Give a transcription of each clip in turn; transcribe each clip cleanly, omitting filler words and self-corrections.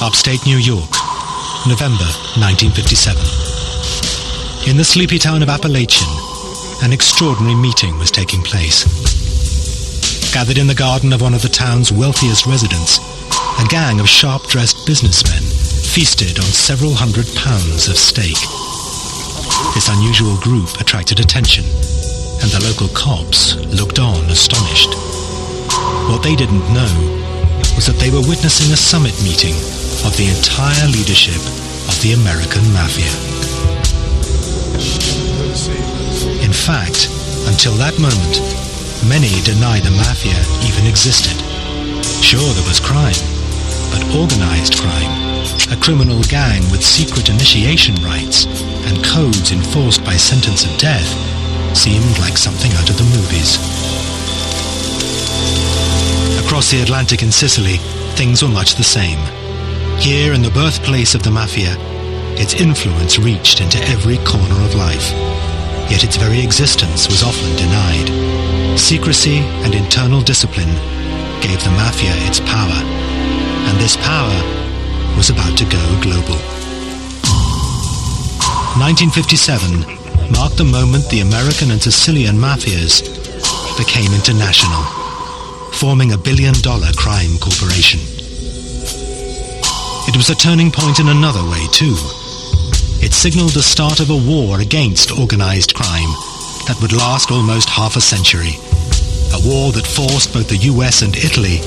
Upstate New York, November 1957. In the sleepy town of Appalachian, an extraordinary meeting was taking place. Gathered in the garden of one of the town's wealthiest residents, a gang of sharp-dressed businessmen feasted on several hundred pounds of steak. This unusual group attracted attention, and the local cops looked on astonished. What they didn't know was that they were witnessing a summit meeting of the entire leadership of the American Mafia. In fact, until that moment, many denied the Mafia even existed. Sure, there was crime, but organized crime, a criminal gang with secret initiation rites and codes enforced by sentence of death, seemed like something out of the movies. Across the Atlantic in Sicily, things were much the same. Here, in the birthplace of the Mafia, its influence reached into every corner of life. Yet its very existence was often denied. Secrecy and internal discipline gave the Mafia its power, and this power was about to go global. 1957 marked the moment the American and Sicilian mafias became international, forming a billion-dollar crime corporation. It was a turning point in another way, too. It signaled the start of a war against organized crime that would last almost half a century. A war that forced both the US and Italy,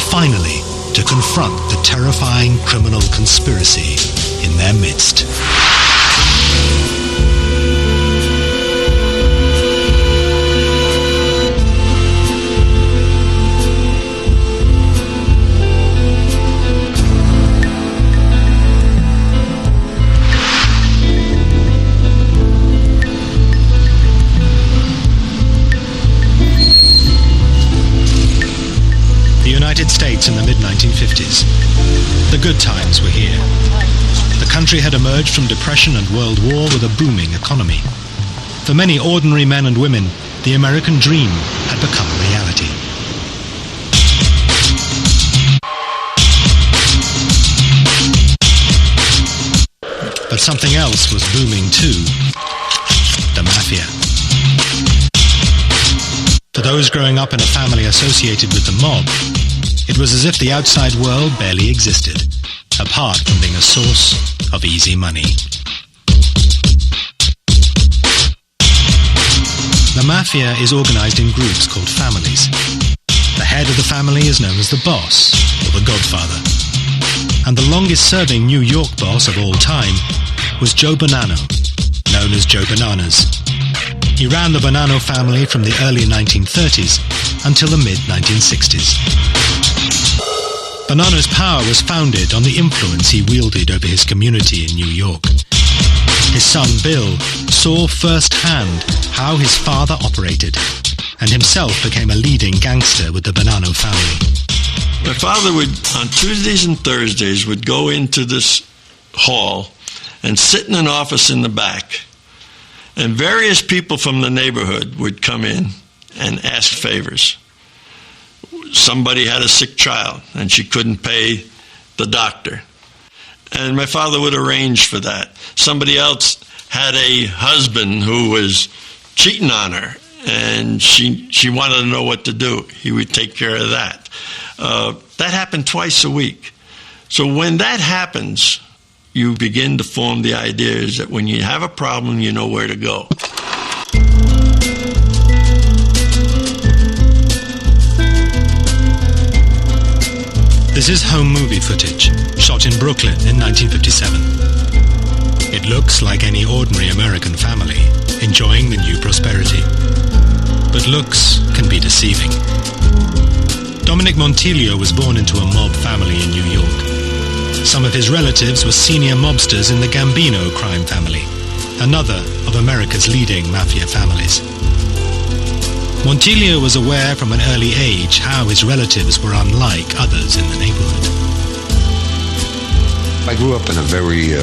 finally, to confront the terrifying criminal conspiracy in their midst. United States in the mid-1950s. The good times were here. The country had emerged from depression and world war with a booming economy. For many ordinary men and women, the American dream had become a reality. But something else was booming too. The Mafia. For those growing up in a family associated with the mob, it was as if the outside world barely existed, apart from being a source of easy money. The Mafia is organized in groups called families. The head of the family is known as the boss, or the godfather. And the longest-serving New York boss of all time was Joe Bonanno, known as Joe Bananas. He ran the Bonanno family from the early 1930s until the mid-1960s. Bonanno's power was founded on the influence he wielded over his community in New York. His son Bill saw firsthand how his father operated, and himself became a leading gangster with the Bonanno family. My father would, on Tuesdays and Thursdays, would go into this hall and sit in an office in the back. And various people from the neighborhood would come in and ask favors. Somebody had a sick child and she couldn't pay the doctor. And my father would arrange for that. Somebody else had a husband who was cheating on her and she wanted to know what to do. He would take care of that. That happened twice a week. So when that happens, you begin to form the ideas that when you have a problem, you know where to go. This is home movie footage, shot in Brooklyn in 1957. It looks like any ordinary American family, enjoying the new prosperity. But looks can be deceiving. Dominic Montilio was born into a mob family in New York. Some of his relatives were senior mobsters in the Gambino crime family, another of America's leading mafia families. Montilio was aware from an early age how his relatives were unlike others in the neighborhood. I grew up in a very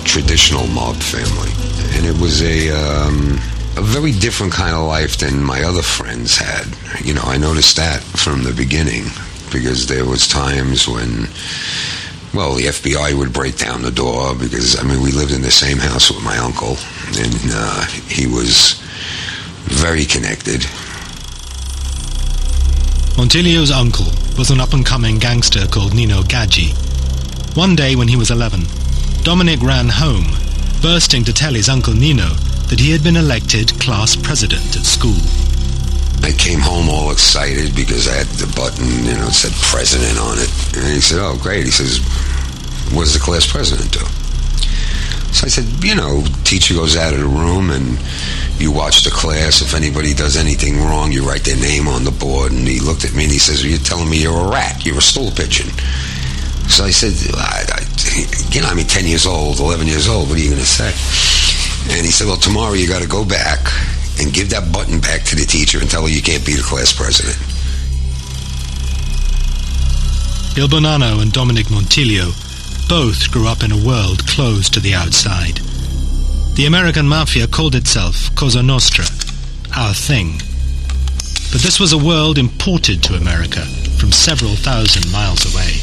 traditional mob family, and it was a very different kind of life than my other friends had. You know, I noticed that from the beginning, because there was times when Well, the FBI would break down the door because, we lived in the same house with my uncle, and he was very connected. Montilio's uncle was an up-and-coming gangster called Nino Gaggi. One day when he was 11, Dominic ran home, bursting to tell his uncle Nino that he had been elected class president at school. I came home all excited because I had the button, it said president on it. And he said, oh, great. He says, what does the class president do? So I said, teacher goes out of the room and you watch the class. If anybody does anything wrong, you write their name on the board. And he looked at me and he says, well, you're telling me you're a rat. You're a stool pigeon. So I said, 10 years old, 11 years old, what are you going to say? And he said, well, tomorrow you got to go back and give that button back to the teacher and tell her you can't be the class president. Il Bonanno and Dominic Montilio both grew up in a world closed to the outside. The American Mafia called itself Cosa Nostra, our thing. But this was a world imported to America from several thousand miles away.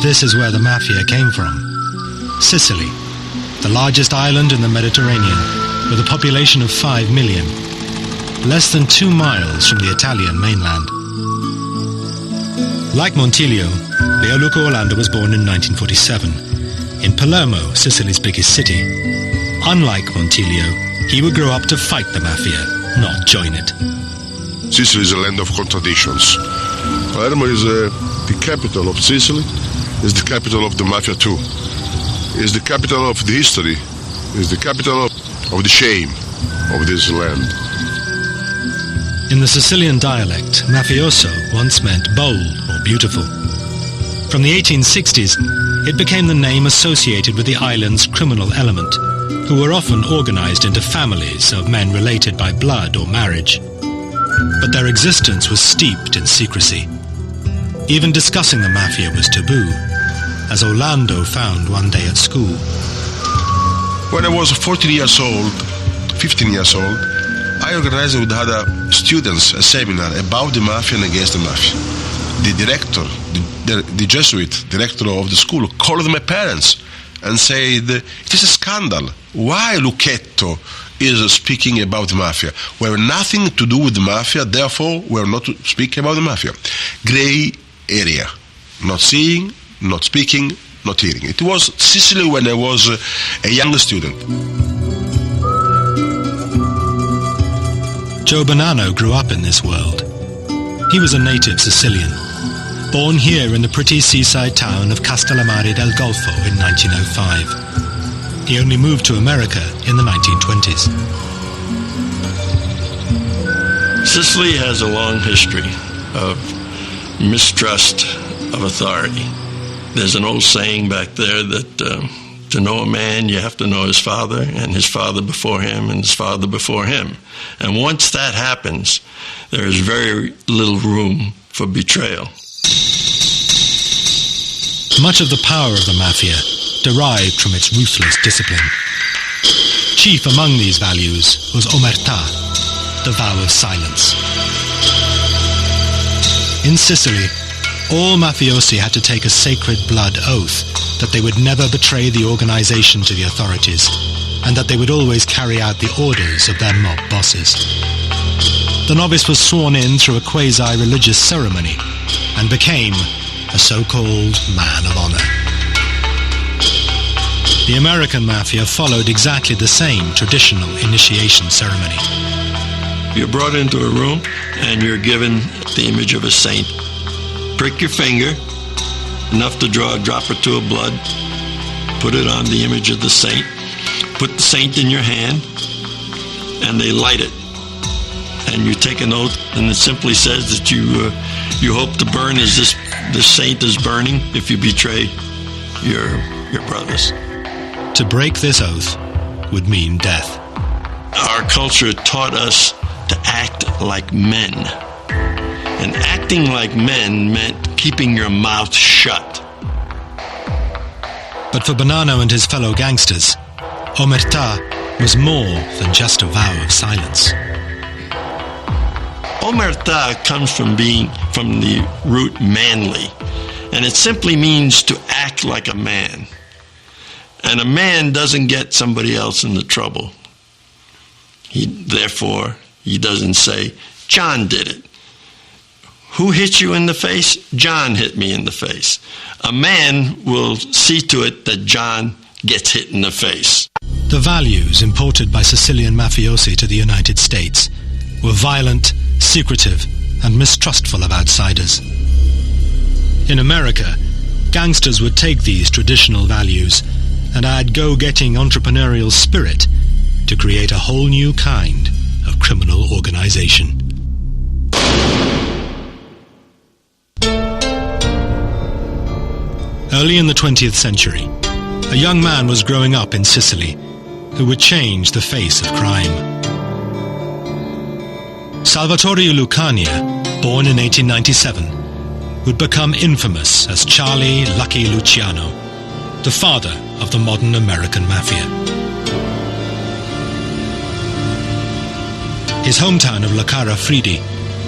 This is where the Mafia came from. Sicily, the largest island in the Mediterranean, with a population of 5 million, less than 2 miles from the Italian mainland. Like Montilio, Leoluco Orlando was born in 1947, in Palermo, Sicily's biggest city. Unlike Montilio, he would grow up to fight the Mafia, not join it. Sicily is a land of contradictions. Palermo is the capital of Sicily, is the capital of the Mafia too. Is the capital of the history, is the capital of the shame of this land. In the Sicilian dialect, mafioso once meant bold or beautiful. From the 1860s, it became the name associated with the island's criminal element, who were often organized into families of men related by blood or marriage. But their existence was steeped in secrecy. Even discussing the Mafia was taboo, as Orlando found one day at school. When I was 15 years old, I organized with other students a seminar about the Mafia and against the Mafia. The director, the Jesuit director of the school, called my parents and said, it is a scandal. Why Lucchetto is speaking about the Mafia? We have nothing to do with the Mafia, therefore we are not speaking about the Mafia. Gray area. Not seeing, not speaking, not hearing. It was Sicily when I was a young student. Joe Bonanno grew up in this world. He was a native Sicilian, born here in the pretty seaside town of Castellammare del Golfo in 1905. He only moved to America in the 1920s. Sicily has a long history of mistrust of authority. There's an old saying back there that to know a man, you have to know his father, and his father before him, and his father before him. And once that happens, there is very little room for betrayal. Much of the power of the Mafia derived from its ruthless discipline. Chief among these values was omertà, the vow of silence. In Sicily, all mafiosi had to take a sacred blood oath that they would never betray the organization to the authorities, and that they would always carry out the orders of their mob bosses. The novice was sworn in through a quasi-religious ceremony and became a so-called man of honor. The American Mafia followed exactly the same traditional initiation ceremony. You're brought into a room and you're given the image of a saint. Prick your finger, enough to draw a drop or two of blood, put it on the image of the saint, put the saint in your hand, and they light it. And you take an oath, and it simply says that you hope to burn as this saint is burning if you betray your brothers. To break this oath would mean death. Our culture taught us to act like men. And acting like men meant keeping your mouth shut. But for Bonanno and his fellow gangsters, omertà was more than just a vow of silence. Omerta comes from the root manly, and it simply means to act like a man. And a man doesn't get somebody else into trouble. Therefore, he doesn't say, John did it. Who hit you in the face? John hit me in the face. A man will see to it that John gets hit in the face. The values imported by Sicilian mafiosi to the United States were violent, secretive, and mistrustful of outsiders. In America, gangsters would take these traditional values and add go-getting entrepreneurial spirit to create a whole new kind of criminal organization. Early in the 20th century, a young man was growing up in Sicily who would change the face of crime. Salvatore Lucania, born in 1897, would become infamous as Charlie Lucky Luciano, the father of the modern American Mafia. His hometown of La Cara Fridi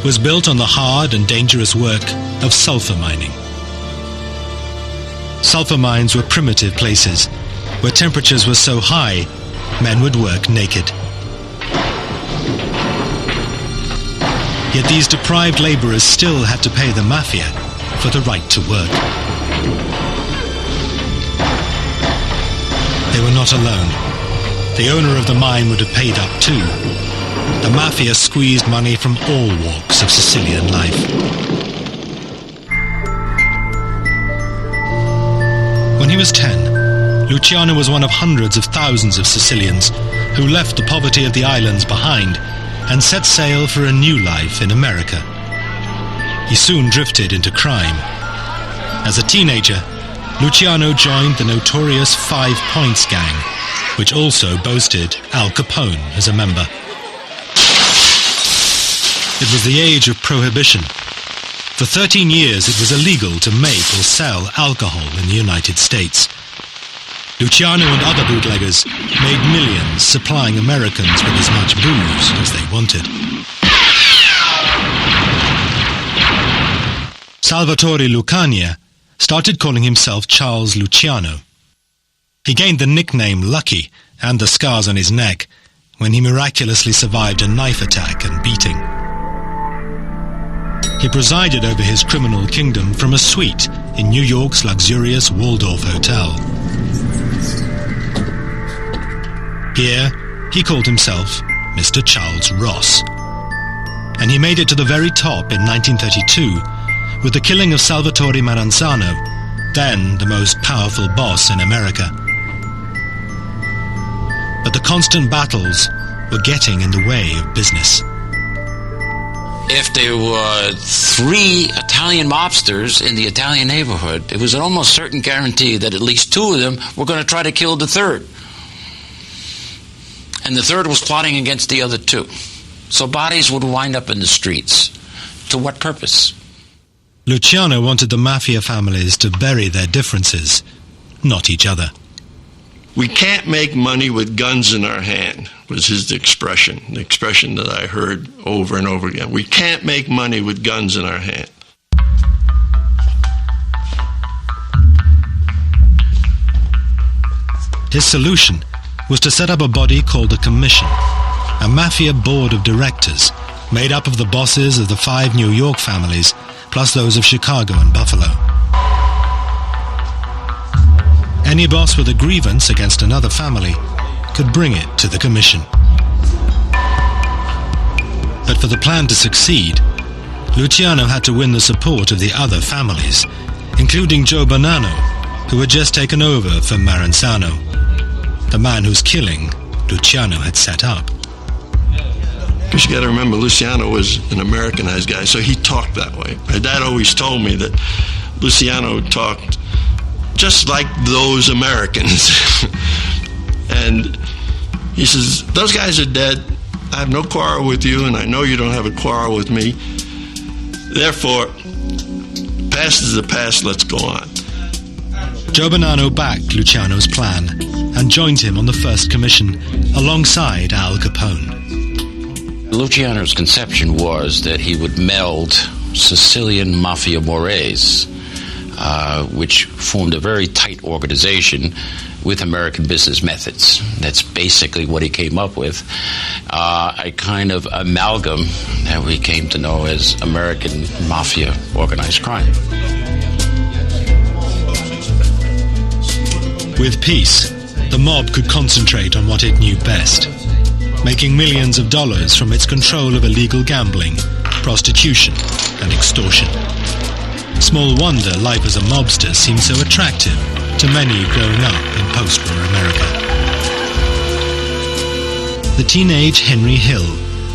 was built on the hard and dangerous work of sulfur mining. Sulfur mines were primitive places where temperatures were so high, men would work naked. Yet these deprived laborers still had to pay the Mafia for the right to work. They were not alone. The owner of the mine would have paid up too. The Mafia squeezed money from all walks of Sicilian life. When he was 10, Luciano was one of hundreds of thousands of Sicilians who left the poverty of the islands behind and set sail for a new life in America. He soon drifted into crime. As a teenager, Luciano joined the notorious 5 Points gang, which also boasted Al Capone as a member. It was the age of prohibition. For 13 years it was illegal to make or sell alcohol in the United States. Luciano and other bootleggers made millions supplying Americans with as much booze as they wanted. Salvatore Lucania started calling himself Charles Luciano. He gained the nickname Lucky and the scars on his neck when he miraculously survived a knife attack and beating. He presided over his criminal kingdom from a suite in New York's luxurious Waldorf Hotel. Here, he called himself Mr. Charles Ross. And he made it to the very top in 1932 with the killing of Salvatore Maranzano, then the most powerful boss in America. But the constant battles were getting in the way of business. If there were 3 Italian mobsters in the Italian neighborhood, it was an almost certain guarantee that at least 2 of them were going to try to kill the third. And the third was plotting against the other 2. So bodies would wind up in the streets. To what purpose? Luciano wanted the Mafia families to bury their differences, not each other. We can't make money with guns in our hand, was his expression, the expression that I heard over and over again. We can't make money with guns in our hand. His solution was to set up a body called a commission, a Mafia board of directors made up of the bosses of the 5 New York families, plus those of Chicago and Buffalo. Any boss with a grievance against another family could bring it to the commission. But for the plan to succeed, Luciano had to win the support of the other families, including Joe Bonanno, who had just taken over from Maranzano, the man whose killing Luciano had set up. Because you got to remember, Luciano was an Americanized guy, so he talked that way. My dad always told me that Luciano talked just like those Americans. And he says, those guys are dead. I have no quarrel with you, and I know you don't have a quarrel with me. Therefore, past is the past, let's go on. Joe Bonanno backed Luciano's plan and joined him on the first commission alongside Al Capone. Luciano's conception was that he would meld Sicilian Mafia mores, which formed a very tight organization, with American business methods. That's basically what he came up with. A kind of amalgam that we came to know as American Mafia organized crime. With peace, the mob could concentrate on what it knew best, making millions of dollars from its control of illegal gambling, prostitution, and extortion. Small wonder life as a mobster seemed so attractive to many growing up in post-war America. The teenage Henry Hill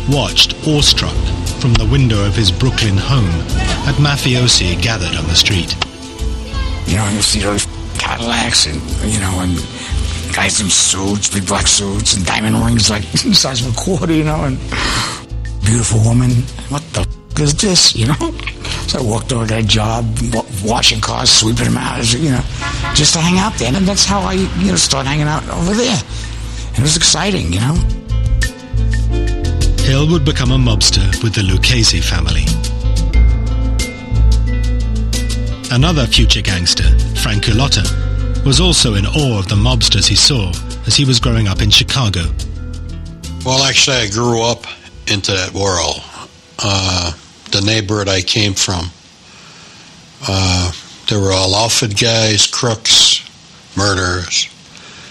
watched awestruck from the window of his Brooklyn home at mafiosi gathered on the street. You know, you see those Cadillacs and guys in suits, big black suits and diamond rings like the size of a quarter, and beautiful woman. What the is this, So I walked over to that job, washing cars, sweeping them out, just to hang out there. And that's how I, started hanging out over there. And it was exciting, Hill would become a mobster with the Lucchese family. Another future gangster, Frank Culotta, was also in awe of the mobsters he saw as he was growing up in Chicago. Well, actually, I grew up into that world. The neighborhood I came from, they were all outfit guys, crooks, murderers.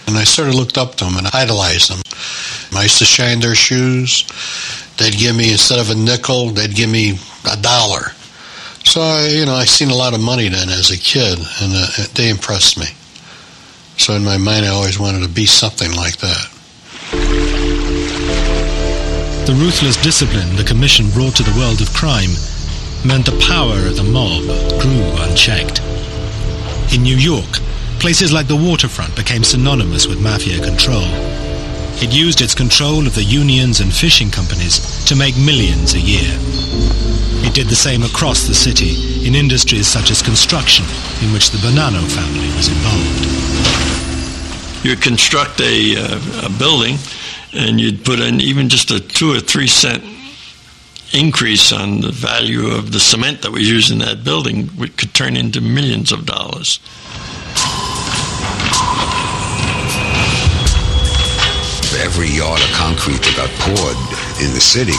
And I sort of looked up to them and idolized them. I used to shine their shoes. They'd give me, instead of a nickel, they'd give me $1. So, I seen a lot of money then as a kid, and they impressed me. So in my mind, I always wanted to be something like that. The ruthless discipline the Commission brought to the world of crime meant the power of the mob grew unchecked. In New York, places like the waterfront became synonymous with mafia control. It used its control of the unions and fishing companies to make millions a year. It did the same across the city in industries such as construction, in which the Bonanno family was involved. You construct a building, and you'd put in even just a 2 or 3 cent increase on the value of the cement that was used in that building, which could turn into millions of dollars. Every yard of concrete that got poured in the city,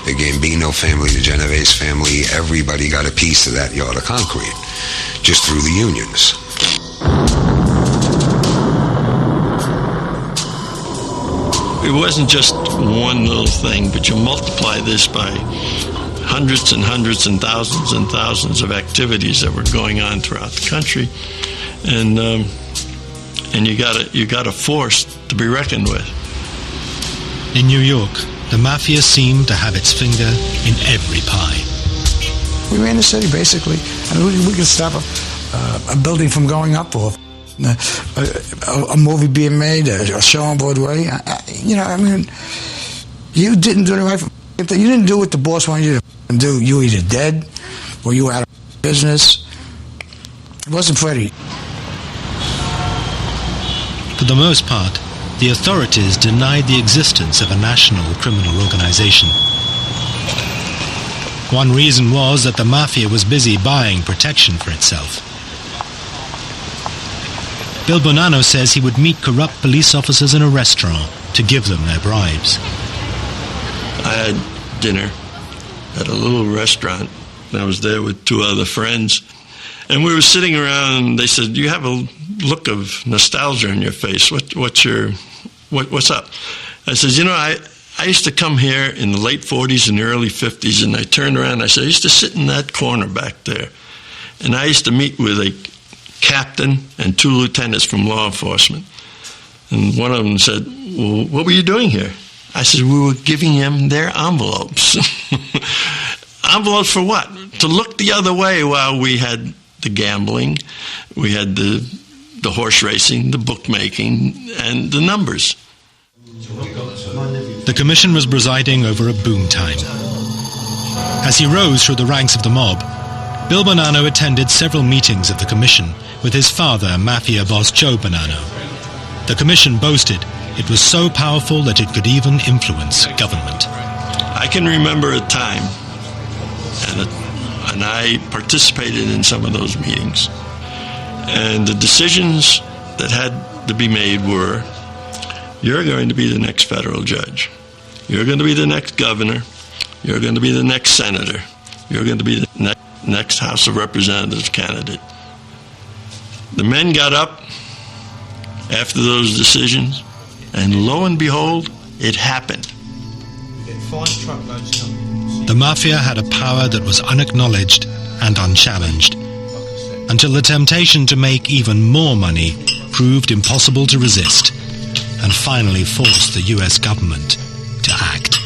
the Gambino family, the Genovese family, everybody got a piece of that yard of concrete, just through the unions. It wasn't just one little thing, but you multiply this by hundreds and hundreds and thousands of activities that were going on throughout the country, and you got a force to be reckoned with. In New York, the mafia seemed to have its finger in every pie. We ran the city basically, and we could stop a building from going up, or a movie being made, a show on Broadway. You didn't do the right. You didn't do what the boss wanted you to do. You were either dead or you were out of business. It wasn't pretty. For the most part, the authorities denied the existence of a national criminal organization. One reason was that the mafia was busy buying protection for itself. Bill Bonanno says he would meet corrupt police officers in a restaurant to give them their bribes. I had dinner at a little restaurant, and I was there with 2 other friends. And we were sitting around, and they said, "You have a look of nostalgia in your face. What's up?" I said, I used to come here in the late 40s and the early 50s, and I turned around and I said, I used to sit in that corner back there, and I used to meet with a captain and 2 lieutenants from law enforcement. And one of them said, "Well, what were you doing here?" I said, "We were giving them their envelopes." Envelopes for what? To look the other way while we had the gambling, we had the horse racing, the bookmaking, and the numbers. The commission was presiding over a boom time. As he rose through the ranks of the mob, Bill Bonanno attended several meetings of the commission with his father, mafia boss Joe Bonanno. The commission boasted it was so powerful that it could even influence government. I can remember a time, and I participated in some of those meetings, and the decisions that had to be made were, you're going to be the next federal judge. You're going to be the next governor. You're going to be the next senator. You're going to be the next House of Representatives candidate. The men got up after those decisions, and lo and behold, it happened. The Mafia had a power that was unacknowledged and unchallenged, until the temptation to make even more money proved impossible to resist, and finally forced the US government to act.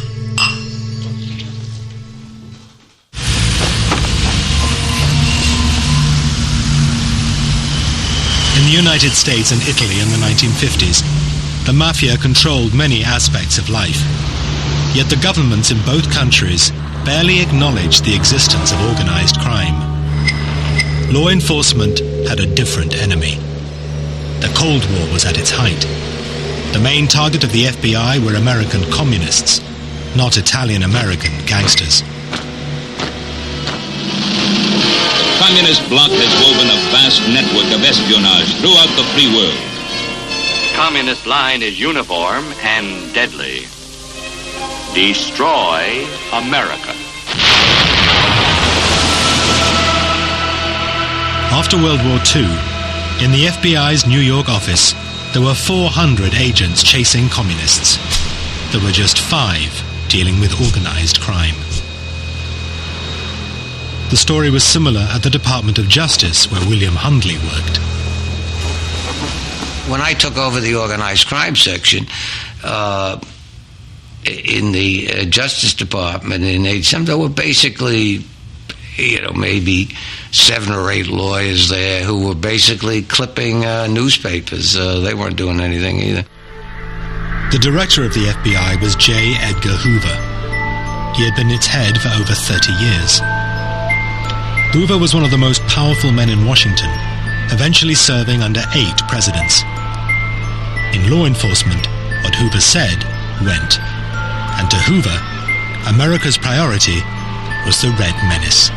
In the United States and Italy in the 1950s, the Mafia controlled many aspects of life. Yet the governments in both countries barely acknowledged the existence of organized crime. Law enforcement had a different enemy. The Cold War was at its height. The main target of the FBI were American communists, not Italian-American gangsters. Communist bloc has woven a vast network of espionage throughout the free world. Communist line is uniform and deadly. Destroy America. After World War II, in the FBI's New York office, there were 400 agents chasing communists. There were just 5 dealing with organized crime. The story was similar at the Department of Justice, where William Hundley worked. When I took over the organized crime section, in the Justice Department in 87, there were basically, maybe 7 or 8 lawyers there who were basically clipping newspapers. They weren't doing anything either. The director of the FBI was J. Edgar Hoover. He had been its head for over 30 years. Hoover was one of the most powerful men in Washington, eventually serving under 8 presidents. In law enforcement, what Hoover said went. And to Hoover, America's priority was the Red Menace.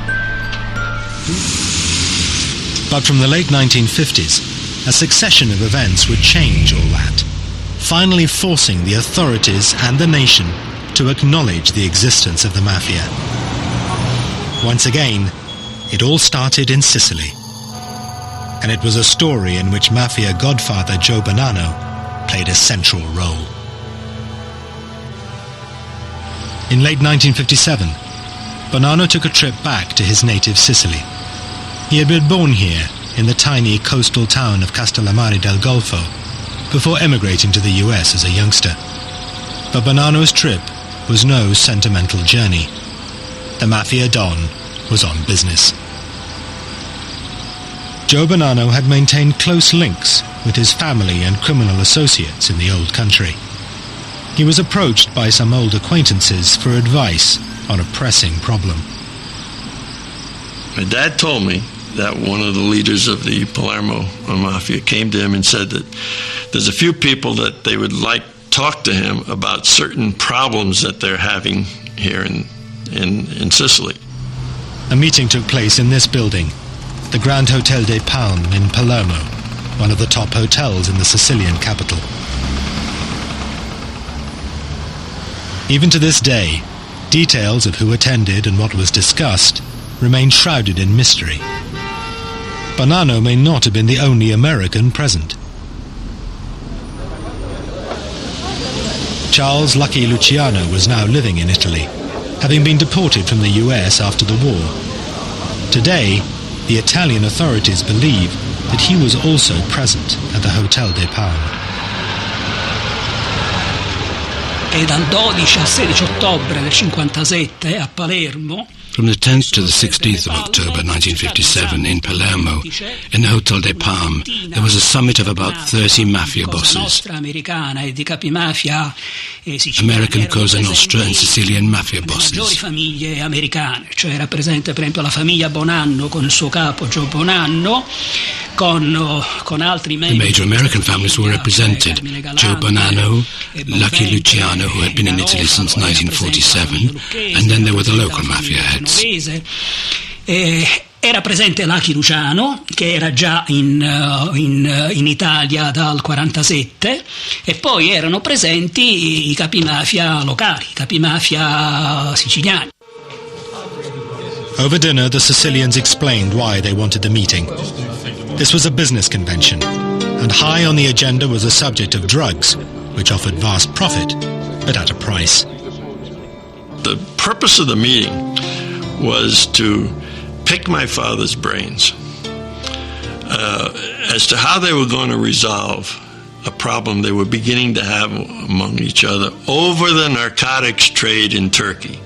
But from the late 1950s, a succession of events would change all that, finally forcing the authorities and the nation to acknowledge the existence of the Mafia. Once again, it all started in Sicily. And it was a story in which Mafia godfather Joe Bonanno played a central role. In late 1957, Bonanno took a trip back to his native Sicily. He had been born here in the tiny coastal town of Castellammare del Golfo before emigrating to the US as a youngster. But Bonanno's trip was no sentimental journey. The Mafia Don was on business. Joe Bonanno had maintained close links with his family and criminal associates in the old country. He was approached by some old acquaintances for advice on a pressing problem. My dad told me that one of the leaders of the Palermo Mafia came to him and said that there's a few people that they would like to talk to him about certain problems that they're having here in Sicily. A meeting took place in this building, the Grand Hotel de Palme in Palermo, one of the top hotels in the Sicilian capital. Even to this day, details of who attended and what was discussed remain shrouded in mystery. Bonanno may not have been the only American present. Charles Lucky Luciano was now living in Italy, having been deported from the US after the war. Today, the Italian authorities believe that he was also present at the Hotel de Palme. E dal 12 al 16 ottobre del 57 a Palermo. From the 10th to the 16th of October 1957 in Palermo, in the Hotel de Palme, there was a summit of about 30 mafia bosses. American, Cosa Nostra and Sicilian mafia bosses. Famiglie americane, cioè era presente per esempio la famiglia Bonanno con il suo capo Joe Bonanno, The major American families were represented: Joe Bonanno, Lucky Luciano, who had been in Italy since 1947, and then there were the local mafia heads. Era presente Lucky Luciano, che era già in Italia dal 1947, e poi erano presenti i capimafia locali, i capimafia siciliani. Over dinner, the Sicilians explained why they wanted the meeting. This was a business convention, and high on the agenda was the subject of drugs, which offered vast profit, but at a price. The purpose of the meeting was to pick my father's brains as to how they were going to resolve a problem they were beginning to have among each other over the narcotics trade in Turkey.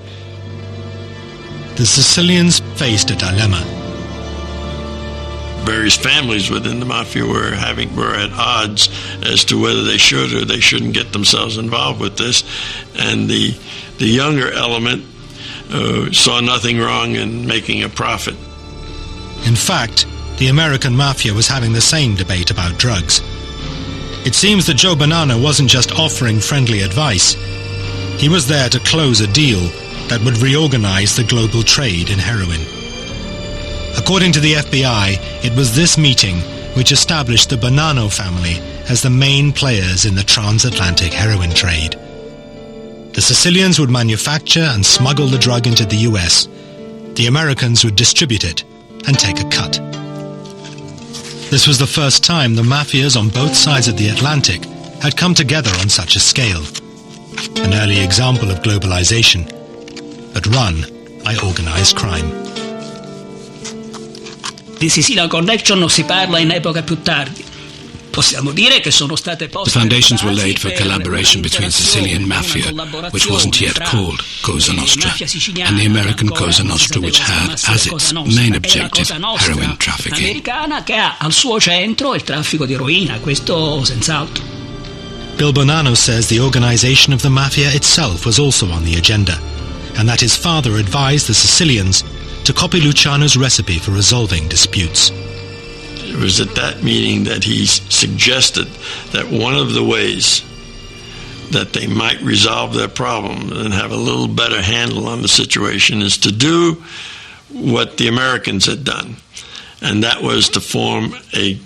The Sicilians faced a dilemma. Various families within the mafia were at odds as to whether they should or they shouldn't get themselves involved with this, and the younger element saw nothing wrong in making a profit. In fact, the American mafia was having the same debate about drugs. It seems that Joe Bonanno wasn't just offering friendly advice. He was there to close a deal that would reorganize the global trade in heroin. According to the FBI, it was this meeting which established the Bonanno family as the main players in the transatlantic heroin trade. The Sicilians would manufacture and smuggle the drug into the US. The Americans would distribute it and take a cut. This was the first time the mafias on both sides of the Atlantic had come together on such a scale. An early example of globalization, but run by organized crime. Di Sicilian Connection non si parla in epoca più tardi. Possiamo dire che sono state poste. The foundations were laid for collaboration between Sicilian Mafia, which wasn't yet called Cosa Nostra, and the American Cosa Nostra, which had as its main objective heroin trafficking. Americana che ha al suo centro il traffico di eroina, questo senz'altro. Bill Bonanno says the organization of the Mafia itself was also on the agenda, and that his father advised the Sicilians to copy Luciano's recipe for resolving disputes. It was at that meeting that he suggested that one of the ways that they might resolve their problem and have a little better handle on the situation is to do what the Americans had done, and that was to form a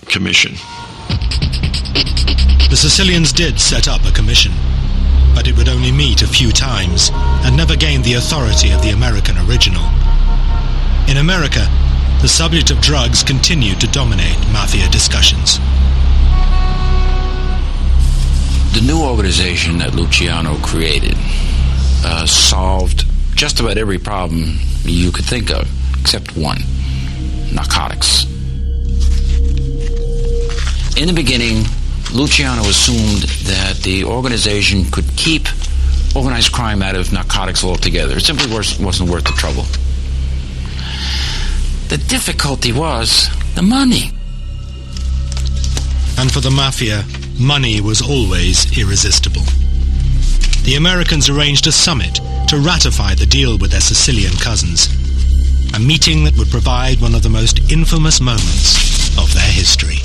commission. The Sicilians did set up a commission, but it would only meet a few times and never gained the authority of the American original. In America, the subject of drugs continued to dominate mafia discussions. The new organization that Luciano created solved just about every problem you could think of, except one: narcotics. In the beginning, Luciano assumed that the organization could keep organized crime out of narcotics altogether. It simply wasn't worth the trouble. The difficulty was the money. And for the Mafia, money was always irresistible. The Americans arranged a summit to ratify the deal with their Sicilian cousins, a meeting that would provide one of the most infamous moments of their history.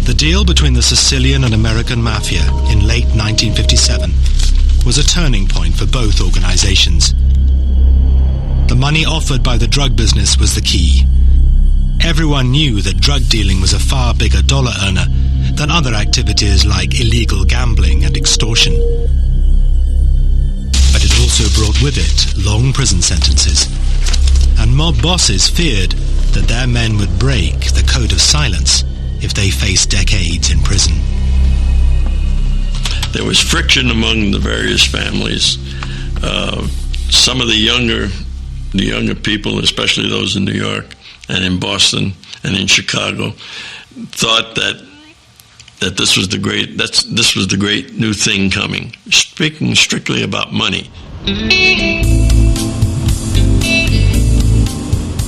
The deal between the Sicilian and American Mafia in late 1957 was a turning point for both organizations. The money offered by the drug business was the key. Everyone knew that drug dealing was a far bigger dollar earner than other activities like illegal gambling and extortion. But it also brought with it long prison sentences, and mob bosses feared that their men would break the code of silence if they faced decades in prison. There was friction among the various families. Some of the younger people, especially those in New York and in Boston and in Chicago, thought that this was the great new thing coming. Speaking strictly about money.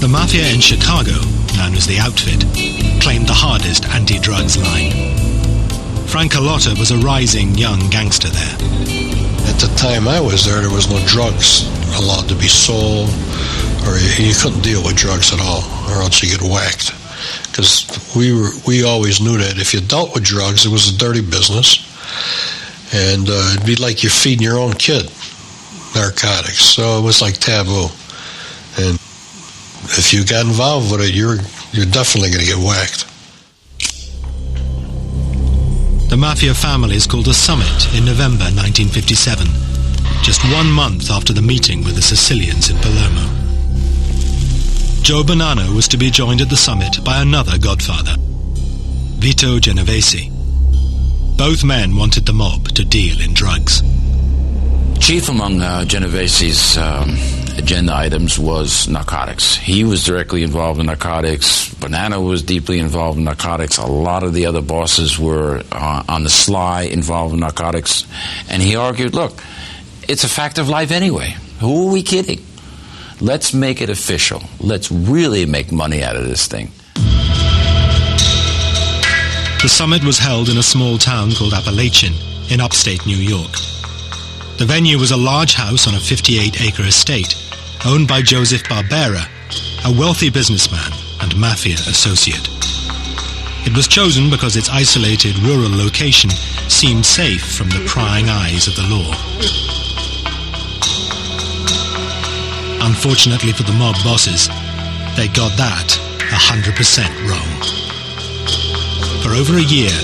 The Mafia in Chicago, known as the Outfit, claimed the hardest anti-drugs line. Frank Carlotta was a rising young gangster there. At the time I was there was no drugs. weren't allowed to be sold, or you couldn't deal with drugs at all, or else you get whacked. Because we always knew that if you dealt with drugs, it was a dirty business, and it'd be like you're feeding your own kid narcotics. So it was like taboo, and if you got involved with it, you're definitely going to get whacked. The Mafia families called a summit in November 1957, just 1 month after the meeting with the Sicilians in Palermo. Joe Bonanno was to be joined at the summit by another godfather, Vito Genovese. Both men wanted the mob to deal in drugs. Chief among Genovese's agenda items was narcotics. He was directly involved in narcotics. Bonanno was deeply involved in narcotics. A lot of the other bosses were on the sly involved in narcotics. And he argued, look, it's a fact of life anyway. Who are we kidding? Let's make it official. Let's really make money out of this thing. The summit was held in a small town called Appalachian in upstate New York. The venue was a large house on a 58-acre estate owned by Joseph Barbera, a wealthy businessman and Mafia associate. It was chosen because its isolated rural location seemed safe from the prying eyes of the law. Unfortunately for the mob bosses, they got that 100% wrong. For over a year,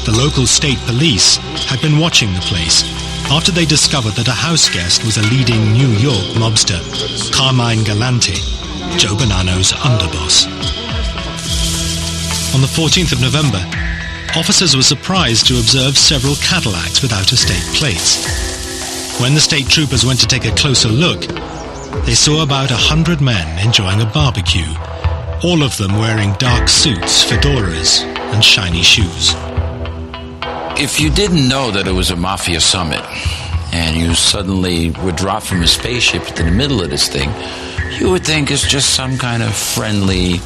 the local state police had been watching the place after they discovered that a house guest was a leading New York mobster, Carmine Galante, Joe Bonanno's underboss. On the 14th of November, officers were surprised to observe several Cadillacs with out-of-state plates. When the state troopers went to take a closer look, they saw about 100 men enjoying a barbecue, all of them wearing dark suits, fedoras, and shiny shoes. If you didn't know that it was a Mafia summit and you suddenly were dropped from a spaceship into the middle of this thing, you would think it's just some kind of friendly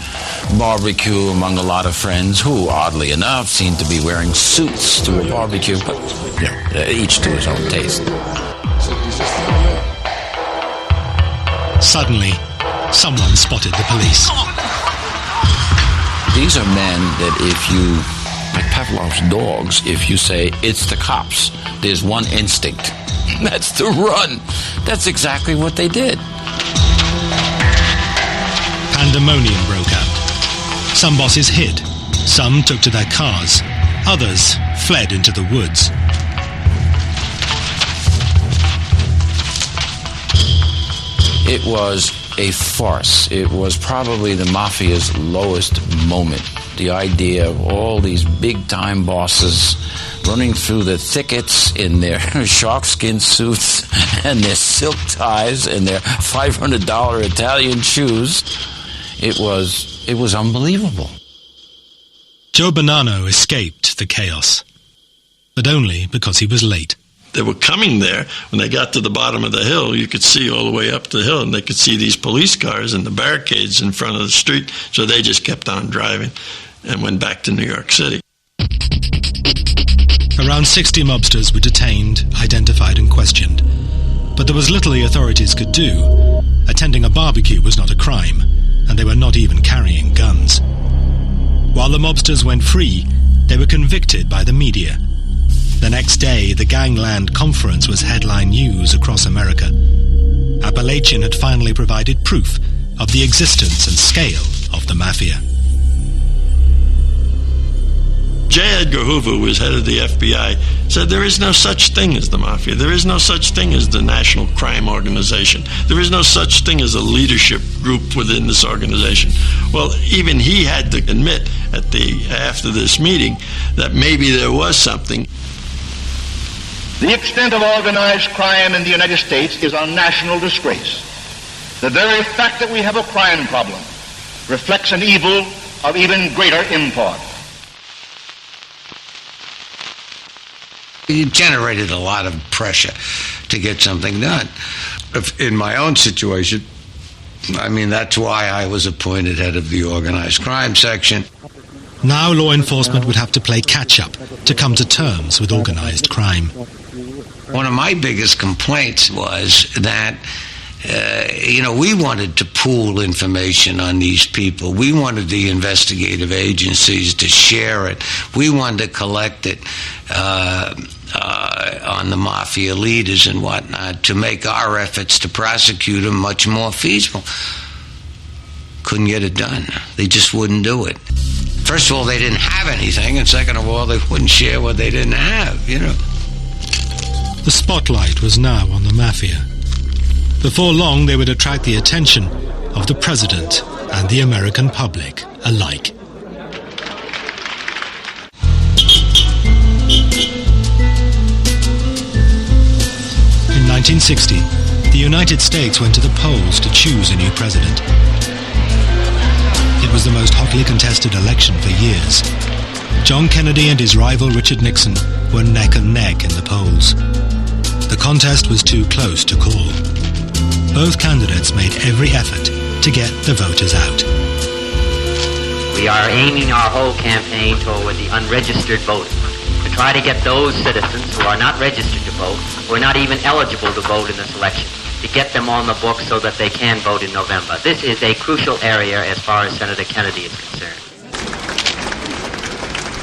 barbecue among a lot of friends who, oddly enough, seem to be wearing suits to a barbecue, but each to his own taste. Suddenly, someone spotted the police. These are men that if you, like Pavlov's dogs, if you say, it's the cops, there's one instinct. That's to run. That's exactly what they did. Pandemonium broke out. Some bosses hid. Some took to their cars. Others fled into the woods. It was a farce. It was probably the Mafia's lowest moment. The idea of all these big-time bosses running through the thickets in their sharkskin suits and their silk ties and their $500 Italian shoes. It was unbelievable. Joe Bonanno escaped the chaos, but only because he was late. They were coming there. When they got to the bottom of the hill, you could see all the way up the hill, and they could see these police cars and the barricades in front of the street, so they just kept on driving and went back to New York City. Around 60 mobsters were detained, identified and questioned. But there was little the authorities could do. Attending a barbecue was not a crime, and they were not even carrying guns. While the mobsters went free, they were convicted by the media. The next day, the Gangland Conference was headline news across America. Appalachian had finally provided proof of the existence and scale of the Mafia. J. Edgar Hoover, who was head of the FBI, said there is no such thing as the Mafia. There is no such thing as the National Crime Organization. There is no such thing as a leadership group within this organization. Well, even he had to admit after this meeting that maybe there was something. The extent of organized crime in the United States is a national disgrace. The very fact that we have a crime problem reflects an evil of even greater import. It generated a lot of pressure to get something done. In my own situation, I mean, that's why I was appointed head of the organized crime section. Now law enforcement would have to play catch-up to come to terms with organized crime. One of my biggest complaints was that we wanted to pool information on these people. We wanted the investigative agencies to share it. We wanted to collect it on the mafia leaders and whatnot to make our efforts to prosecute them much more feasible. Couldn't get it done. They just wouldn't do it. First of all, they didn't have anything, and second of all, they wouldn't share what they didn't have, The spotlight was now on the Mafia. Before long, they would attract the attention of the president and the American public alike. In 1960, the United States went to the polls to choose a new president. It was the most hotly contested election for years. John Kennedy and his rival Richard Nixon were neck and neck in the polls. The contest was too close to call. Both candidates made every effort to get the voters out. We are aiming our whole campaign toward the unregistered voter, to try to get those citizens who are not registered to vote, who are not even eligible to vote in this election, to get them on the books so that they can vote in November. This is a crucial area as far as Senator Kennedy is concerned.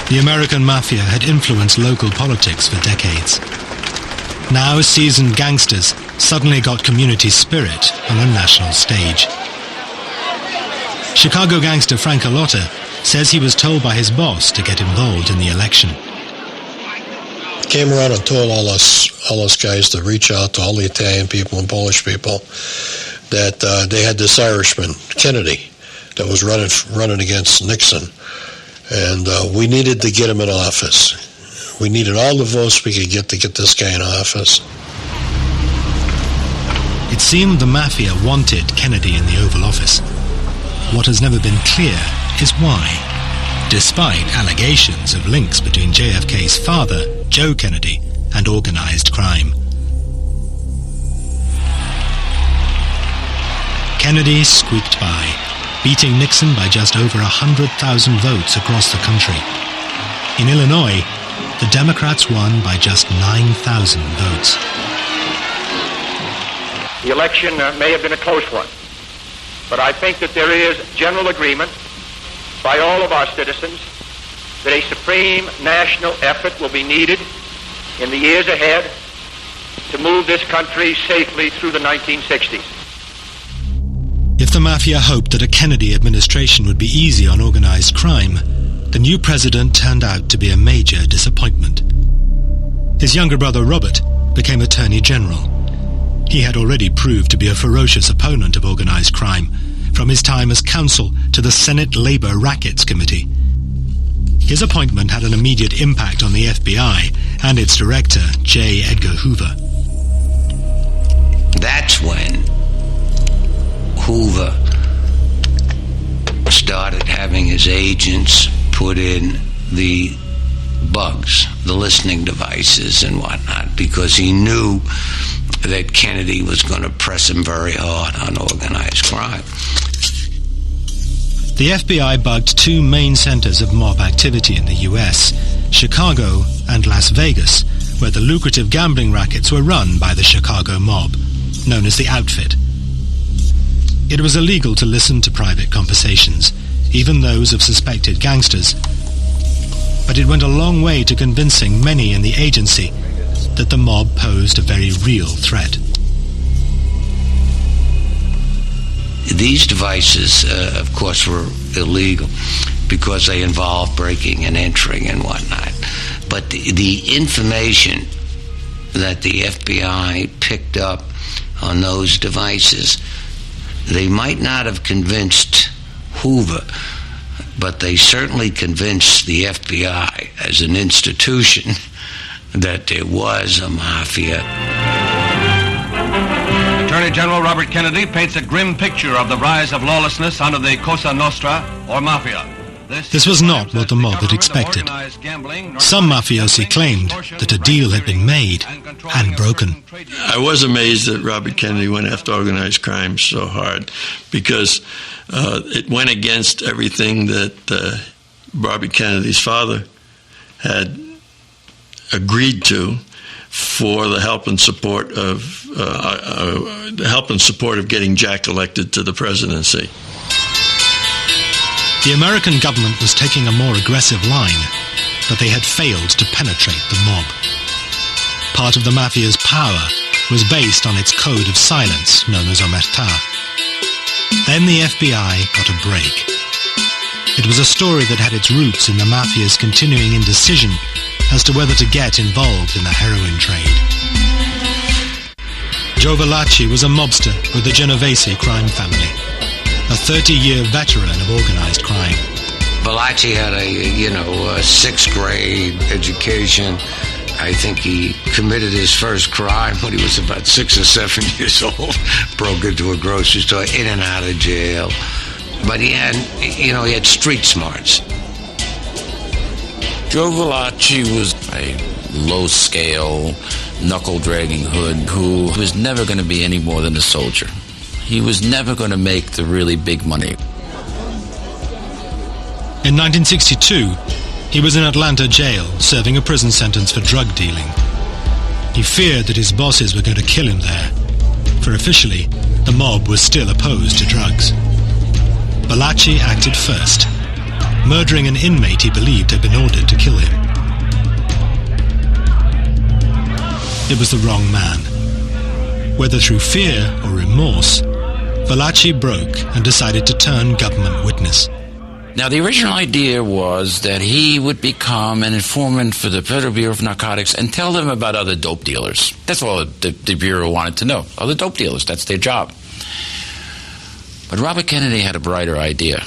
The American Mafia had influenced local politics for decades. Now seasoned gangsters suddenly got community spirit on a national stage. Chicago gangster Frank Alotta says he was told by his boss to get involved in the election. Came around and told all us guys to reach out to all the Italian people and Polish people that they had this Irishman, Kennedy, that was running against Nixon. And we needed to get him in office. We needed all the votes we could get to get this guy in office. It seemed the Mafia wanted Kennedy in the Oval Office. What has never been clear is why, despite allegations of links between JFK's father, Joe Kennedy, and organized crime. Kennedy squeaked by, beating Nixon by just over 100,000 votes across the country. In Illinois, the Democrats won by just 9,000 votes. The election may have been a close one, but I think that there is general agreement by all of our citizens that a supreme national effort will be needed in the years ahead to move this country safely through the 1960s. If the Mafia hoped that a Kennedy administration would be easy on organized crime, the new president turned out to be a major disappointment. His younger brother Robert became Attorney General. He had already proved to be a ferocious opponent of organized crime, from his time as counsel to the Senate Labor Rackets Committee. His appointment had an immediate impact on the FBI and its director, J. Edgar Hoover. That's when Hoover started having his agents put in the bugs, the listening devices and whatnot, because he knew that Kennedy was going to press him very hard on organized crime. The FBI bugged two main centers of mob activity in the U.S., Chicago and Las Vegas, where the lucrative gambling rackets were run by the Chicago mob, known as the Outfit. It was illegal to listen to private conversations, even those of suspected gangsters, but it went a long way to convincing many in the agency that the mob posed a very real threat. These devices, of course, were illegal because they involved breaking and entering and whatnot. But the information that the FBI picked up on those devices, they might not have convinced Hoover, but they certainly convinced the FBI as an institution that there was a mafia. Attorney General Robert Kennedy paints a grim picture of the rise of lawlessness under the Cosa Nostra, or Mafia. This was not what the mob had expected. Some mafiosi claimed that a deal had been made and broken. I was amazed that Robert Kennedy went after organized crime so hard, because it went against everything that Robert Kennedy's father had agreed to, for the help and support of getting Jack elected to the presidency. The American government was taking a more aggressive line, but they had failed to penetrate the mob. Part of the Mafia's power was based on its code of silence, known as omertà. Then the FBI got a break. It was a story that had its roots in the Mafia's continuing indecision as to whether to get involved in the heroin trade. Joe Valachi was a mobster with the Genovese crime family, a 30-year veteran of organized crime. Valachi had a sixth grade education. I think he committed his first crime when he was about 6 or 7 years old. Broke into a grocery store, in and out of jail. But he had street smarts. Joe Valachi was a low-scale, knuckle-dragging hood who was never going to be any more than a soldier. He was never going to make the really big money. In 1962, he was in Atlanta jail serving a prison sentence for drug dealing. He feared that his bosses were going to kill him there, for officially, the mob was still opposed to drugs. Valachi acted first, murdering an inmate he believed had been ordered to kill him. It was the wrong man. Whether through fear or remorse, Valachi broke and decided to turn government witness. Now, the original idea was that he would become an informant for the Federal Bureau of Narcotics and tell them about other dope dealers. That's all the Bureau wanted to know. Other dope dealers, that's their job. But Robert Kennedy had a brighter idea.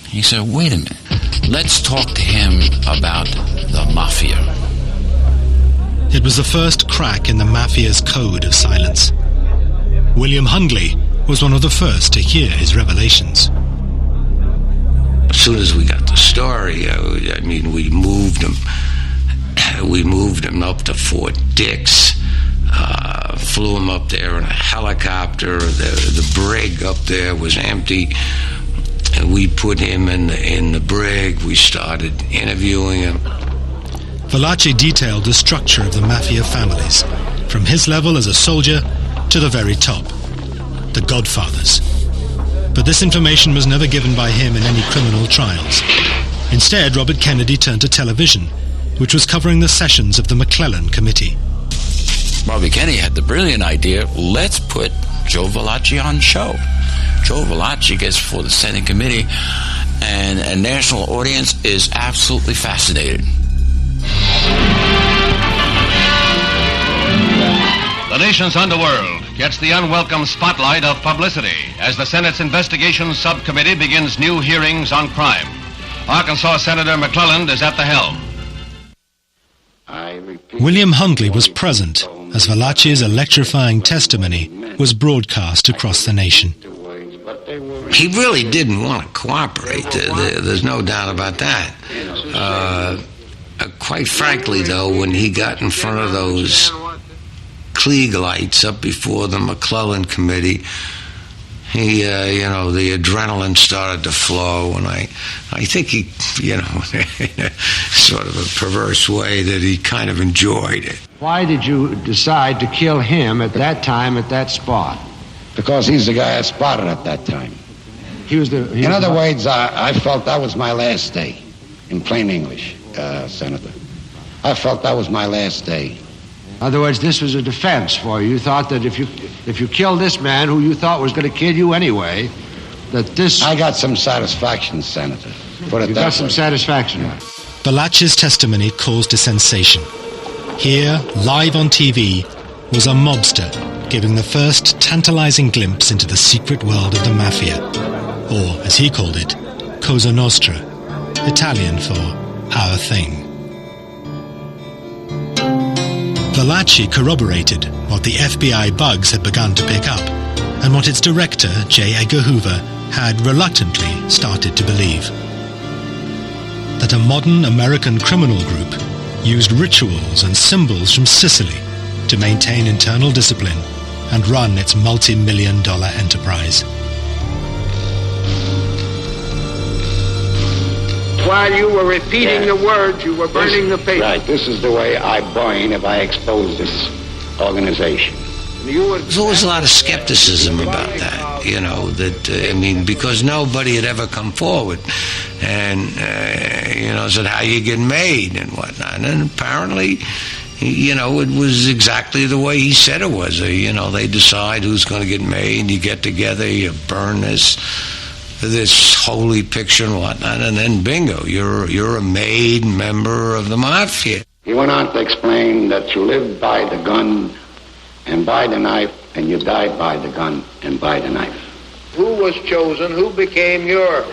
He said, wait a minute, let's talk to him about the Mafia. It was the first crack in the Mafia's code of silence. William Hungley was one of the first to hear his revelations. As soon as we got the story, we moved him. We moved him up to Fort Dix. Flew him up there in a helicopter. The brig up there was empty, and we put him in the brig. We started interviewing him. Valachi detailed the structure of the Mafia families, from his level as a soldier to the very top, the Godfathers. But this information was never given by him in any criminal trials. Instead, Robert Kennedy turned to television, which was covering the sessions of the McClellan Committee. Bobby Kennedy had the brilliant idea, let's put Joe Valachi on show. Joe Valachi gets before the Senate Committee, and a national audience is absolutely fascinated. The nation's underworld gets the unwelcome spotlight of publicity as the Senate's Investigations Subcommittee begins new hearings on crime. Arkansas Senator McClellan is at the helm. William Hungley was present as Valachi's electrifying testimony was broadcast across the nation. He really didn't want to cooperate. There's no doubt about that. Quite frankly, though, when he got in front of those Klieg lights up before the McClellan Committee, he, the adrenaline started to flow, and I think he, in a sort of a perverse way, that he kind of enjoyed it. Why did you decide to kill him at that time, at that spot? Because he's the guy I spotted at that time. In other words, I felt that was my last day, in plain English, Senator. I felt that was my last day. In other words, this was a defense for you. You thought that if you killed this man who you thought was going to kill you anyway, that this... I got some satisfaction, Senator. You got some satisfaction. Valachi's testimony caused a sensation. Here, live on TV, was a mobster giving the first tantalizing glimpse into the secret world of the Mafia, or, as he called it, Cosa Nostra, Italian for our thing. Valachi corroborated what the FBI bugs had begun to pick up, and what its director, J. Edgar Hoover, had reluctantly started to believe. That a modern American criminal group used rituals and symbols from Sicily to maintain internal discipline and run its multi-million-dollar enterprise. while you were repeating the words, you were burning the paper. Right. This is the way I burn if I expose this organization. There's always a lot of skepticism about that, because nobody had ever come forward and, said how you get made and whatnot. And apparently, it was exactly the way he said it was. They decide who's going to get made, you get together, you burn this holy picture and whatnot, and then bingo, you're a made member of the Mafia. He went on to explain that you lived by the gun and by the knife, and you died by the gun and by the knife. Who was chosen? Who became your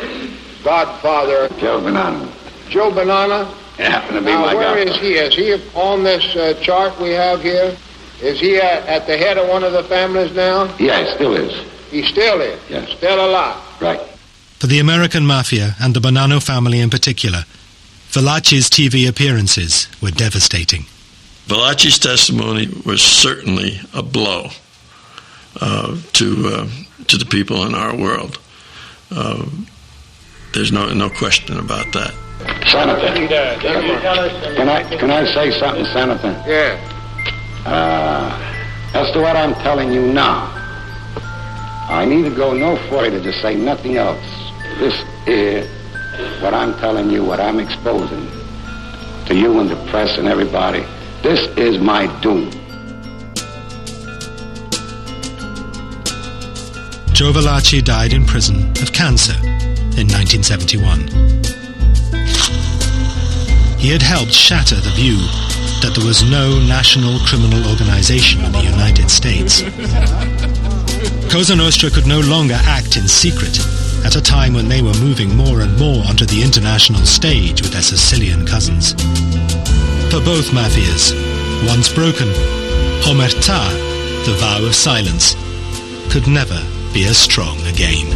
godfather? Joe Bonanno. Joe Bonanno? It happened to be now, my where godfather. is he? Is he on this chart we have here? Is he at the head of one of the families now? Yeah, he still is. He still is? Yes. Still alive? Right. For the American Mafia, and the Bonanno family in particular, Valachi's TV appearances were devastating. Valachi's testimony was certainly a blow to the people in our world. There's no question about that. Senator, can I say something, Senator? Yeah. As to what I'm telling you now, I need to go no further to say nothing else. This is what I'm telling you, what I'm exposing to you and the press and everybody. This is my doom. Joe Valachi died in prison of cancer in 1971. He had helped shatter the view that there was no national criminal organization in the United States. Cosa Nostra could no longer act in secret at a time when they were moving more and more onto the international stage with their Sicilian cousins. For both mafias, once broken, omertà, the vow of silence, could never be as strong again.